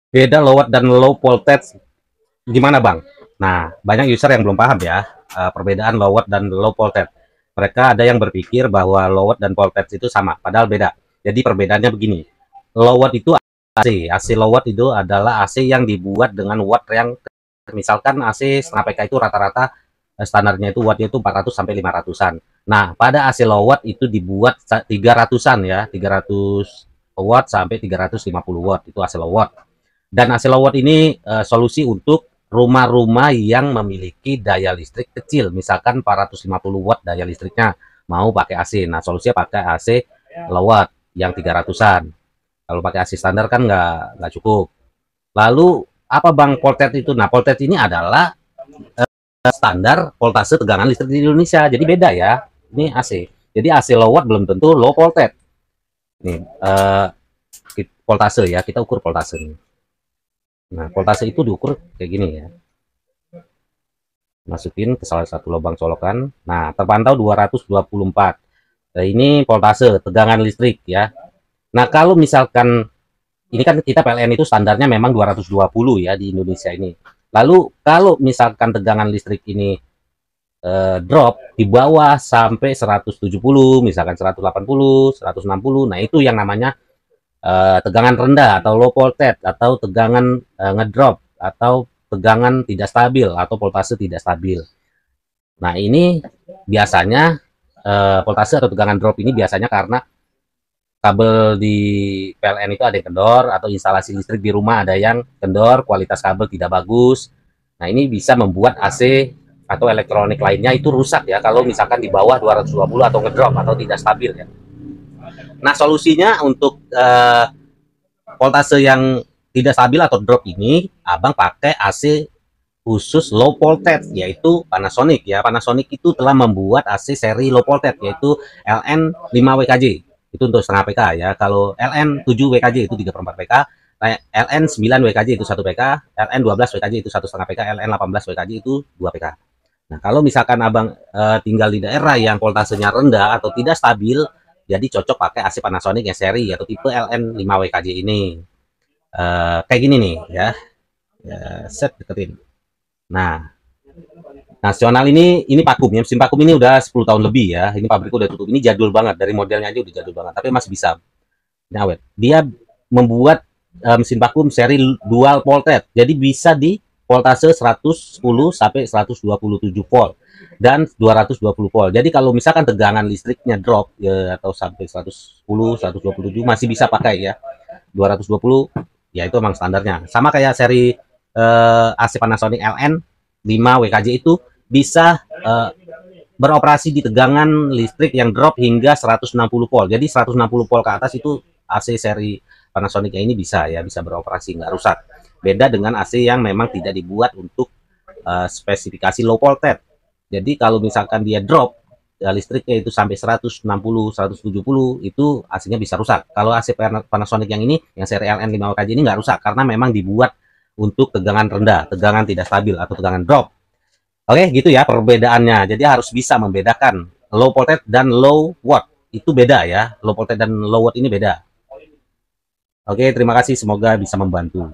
Beda low watt dan low voltage gimana Bang? Nah, banyak user yang belum paham ya, perbedaan low watt dan low voltage. Mereka ada yang berpikir bahwa low watt dan voltage itu sama, padahal beda. Jadi perbedaannya begini, low watt itu AC low watt itu adalah AC yang dibuat dengan watt yang, misalkan AC setengah PK itu rata-rata standarnya itu wattnya itu 400 sampai 500-an. Nah, pada AC low watt itu dibuat 300-an ya, 300 watt sampai 350 watt itu AC low watt. Dan AC low watt ini solusi untuk rumah-rumah yang memiliki daya listrik kecil, misalkan 450 watt daya listriknya, mau pakai AC. Nah, solusinya pakai AC low watt yang 300-an. Kalau pakai AC standar kan nggak cukup. Lalu apa Bang voltage itu? Nah, voltage ini adalah standar voltase tegangan listrik di Indonesia. Jadi beda ya. Ini AC. Jadi AC low watt belum tentu low voltage. Nih, voltase ya. Kita ukur voltase nih. Nah, voltase itu diukur kayak gini ya. Masukin ke salah satu lubang colokan. Nah, terpantau 224. Nah, ini voltase tegangan listrik ya. Nah, kalau misalkan ini kan kita PLN itu standarnya memang 220 ya di Indonesia ini. Lalu kalau misalkan tegangan listrik ini drop di bawah sampai 170, misalkan 180, 160, nah itu yang namanya tegangan rendah atau low voltage, atau tegangan ngedrop, atau tegangan tidak stabil, atau voltase tidak stabil. Nah ini biasanya voltase atau tegangan drop ini biasanya karena kabel di PLN itu ada yang kendor, atau instalasi listrik di rumah ada yang kendor, kualitas kabel tidak bagus. Nah ini bisa membuat AC atau elektronik lainnya itu rusak ya, kalau misalkan di bawah 220 atau ngedrop atau tidak stabil ya. Nah solusinya untuk voltase yang tidak stabil atau drop ini, abang pakai AC khusus low voltage, yaitu Panasonic ya. Panasonic itu telah membuat AC seri low voltage, yaitu LN 5 WKJ. Itu untuk setengah PK ya. Kalau LN 7 WKJ itu 3/4 PK, LN 9 WKJ itu 1 PK, LN 12 WKJ itu 1,5 PK, LN 18 WKJ itu 2 PK. Nah, kalau misalkan abang tinggal di daerah yang voltasenya rendah atau tidak stabil, jadi cocok pakai AC Panasonic yang seri atau tipe LN 5 WKJ ini. Kayak gini nih ya. Set deketin. Nah, nasional ini vakum ya. Mesin vakum ini udah 10 tahun lebih ya. Ini pabrik udah tutup. Ini jadul banget, dari modelnya aja udah jadul banget, tapi masih bisa. Ini awet. Dia membuat mesin vakum seri dual voltage. Jadi bisa di voltase 110 sampai 127 volt dan 220 volt. Jadi kalau misalkan tegangan listriknya drop ya, atau sampai 110, 127 masih bisa pakai ya. 220 ya itu emang standarnya. Sama kayak seri AC Panasonic LN 5 WKJ itu bisa beroperasi di tegangan listrik yang drop hingga 160 volt. Jadi 160 volt ke atas itu AC seri Panasonic ini bisa ya, bisa beroperasi nggak rusak. Beda dengan AC yang memang tidak dibuat untuk spesifikasi low voltage. Jadi kalau misalkan dia drop ya, listriknya itu sampai 160, 170, itu AC-nya bisa rusak. Kalau AC Panasonic yang ini, yang seri LN 5 WKJ ini nggak rusak, karena memang dibuat untuk tegangan rendah, tegangan tidak stabil, atau tegangan drop. Oke, gitu ya perbedaannya. Jadi harus bisa membedakan low voltage dan low watt. Itu beda ya. Low voltage dan low watt ini beda. Oke, terima kasih. Semoga bisa membantu.